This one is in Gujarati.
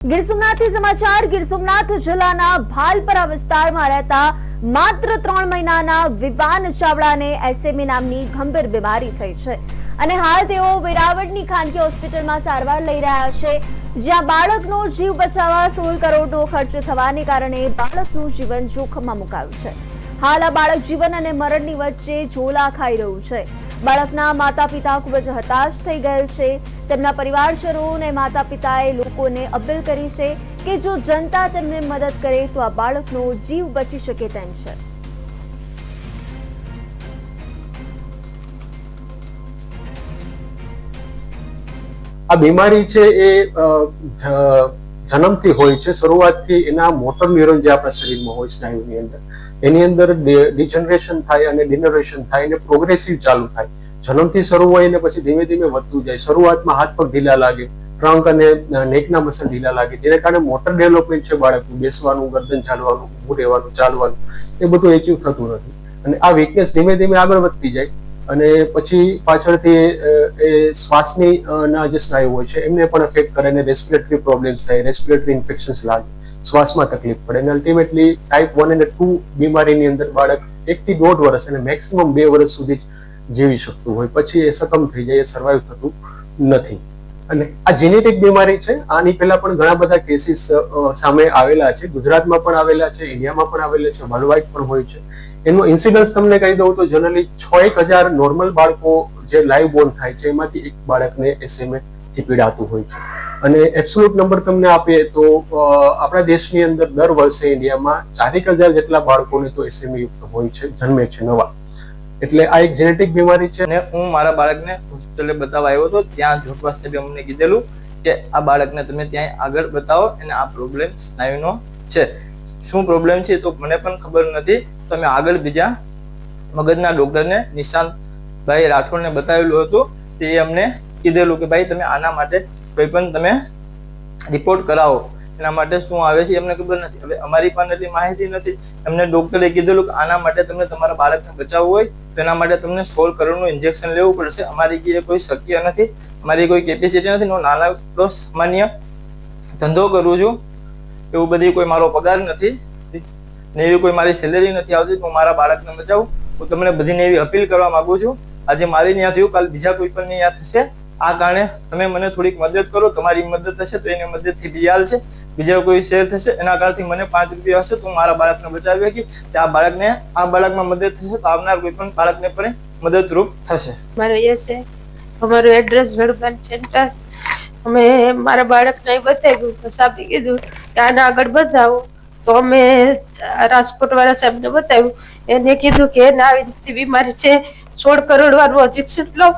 ગીર સોમનાથથી સમાચાર ગીર સોમનાથ જિલ્લાના ભાલપરા વિસ્તારમાં રહેતા માત્ર 3 મહિનાના વિવાન ચાવડાને એસએમઈ નામની ગંભીર બીમારી થઈ છે અને હાલ તેઓ વેરાવળની ખાનગી હોસ્પિટલમાં સારવાર લઈ રહ્યા છે, જ્યાં બાળકનો જીવ બચાવવા 16 કરોડનો ખર્ચ થવાને કારણે બાળકનું જીવન જોખમમાં મુકાયું છે। હાલ આ બાળક જીવન અને મરણની વચ્ચે ઝોલા ખાઈ રહ્યું છે। બાળકના માતા પિતા ખૂબ જ હતાશ થઈ ગયેલ છે। તેમના પરિવારજનો અને માતા પિતાએ લોકોને અપીલ કરી છે કે જો જનતા તેમને મદદ કરે તો આ બાળકનો જીવ બચી શકે તેમ છે। આ બીમારી છે એ જન્મથી હોય છે। શરૂઆતથી એના મોટર ન્યુરોન જે આપણા શરીરમાં હોય સ્નાયુની અંદર, એની અંદર ડિજનરેશન થાય અને ડિનરેશન થાય અને પ્રોગ્રેસિવ ચાલુ થાય। જન્મથી શરૂ હોય ને પછી ધીમે ધીમે વધતું જાય। શરૂઆતમાં હાથ પગ ઢીલા લાગે, ટ્રંક અને નેકના મસલ ઢીલા લાગે, જેને કારણે મોટર ડેવલપમેન્ટ છે બાળકનું, બેસવાનું, ગરદન ચાલવાનું, ઊભું રહેવાનું, ચાલવાનું, એ બધું એચિવ થતું નથી અને આ વીકનેસ ધીમે ધીમે આગળ વધતી જાય અને પછી પાછળથી એ શ્વાસની ના જે સ્નાયુ હોય છે એમને પણ અફેક્ટ કરે અને રેસ્પિરેટરી પ્રોબ્લેમ્સ થાય, રેસ્પિરેટરી ઇન્ફેક્શન્સ લાગે, શ્વાસમાં તકલીફ પડે અને અલ્ટિમેટલી ટાઈપ 1 અને 2 બીમારીની અંદર બાળક 1 થી 1.5 વર્ષ અને મેક્સિમમ 2 વર્ષ સુધી જીવી શકતું હોય, પછી એ સકમ થઈ જાય, એ સર્વાઈવ થતું નથી। અને આ જેનેટિક બીમારી છે। આની પહેલા પણ ઘણા બધા કેસીસ સામે આવેલા છે, ગુજરાતમાં પણ આવેલા છે, ઇન્ડિયામાં પણ આવેલા છે, વર્લ્ડવાઇડ પણ હોય છે। એનો ઇન્સિડન્સ તમને કહી દઉં તો જનરલી 6,000 નોર્મલ બાળકો જે લાઈવ બોર્ન થાય છે એમાંથી એક બાળકને SMA થી પીડાતું હોય છે અને એબ્સોલ્યુટ નંબર તમને આપીએ તો આપણા દેશની અંદર દર વર્ષે ઇન્ડિયામાં 4,000 જેટલા બાળકોને તો SMA યુક્ત હોય છે, જન્મે છે નવા। એટલે આ એક જેનેટિક બીમારી છે અને હું મારા બાળકને હોસ્પિટલે બતાવવા આવ્યો હતો। ત્યાં જોટવા સાહેબે અમને કીધેલું કે આ બાળકને તમે ત્યાં આગળ બતાવો અને આ પ્રોબ્લેમ સ્નાયુનો છે। શું પ્રોબ્લેમ છે તો મને પણ ખબર નથી, તો અમે આગળ બીજા મગજના ડોક્ટરને નિશાંતભાઈ રાઠોડને બતાવેલું હતું। તે અમને કીધેલું કે ભાઈ તમે આના માટે કોઈ પણ તમે રિપોર્ટ કરાવો, એના માટે શું આવે છે એમને ખબર નથી। હવે અમારી પાસે એટલી માહિતી નથી। એમને ડોક્ટરે કીધેલું કે આના માટે તમને તમારા બાળકને બચાવવું હોય તો એના માટે તમને 16 કરોડનું ઇન્જેક્શન લેવું પડશે। અમારી કોઈ શક્ય નથી, અમારી કોઈ કેપેસિટી નથી। હું નાનો સામાન્ય ધંધો કરું છું, એવું બધી કોઈ મારો પગાર નથી ને એવી કોઈ મારી સેલેરી નથી આવતી, હું મારા બાળકને બચાવું। હું તમને બધીને એવી અપીલ કરવા માંગુ છું, આજે મારી ત્યાં થયું, કાલ બીજા કોઈ પણ ત્યાં થશે। આ કારણે તમે મને થોડીક મદદ કરો, તમારી મદદ થશે તો એની મદદથી બીજા હાલશે, બીજા કોઈ શેર થશે, એના કારણથી મને 5 રૂપિયા હશે તો હું મારા બાળકને બચાવી શકી। આ બાળકમાં મદદ થશે તો આવનાર કોઈ પણ બાળકને પણ મદદરૂપ થશે। મારો એ છે, અમારું એડ્રેસ વડબાન સેન્ટર। અમે મારા બાળકને બતાવ્યું તો સાહેબે કીધું કે આને આગળ બતાવો, તો અમે રાજકોટ વાળા સાહેબને બતાવ્યું। એને કીધું કે એને આવી બીમારી છે, 16 કરોડ વાળું ઇન્જેક્શન લો।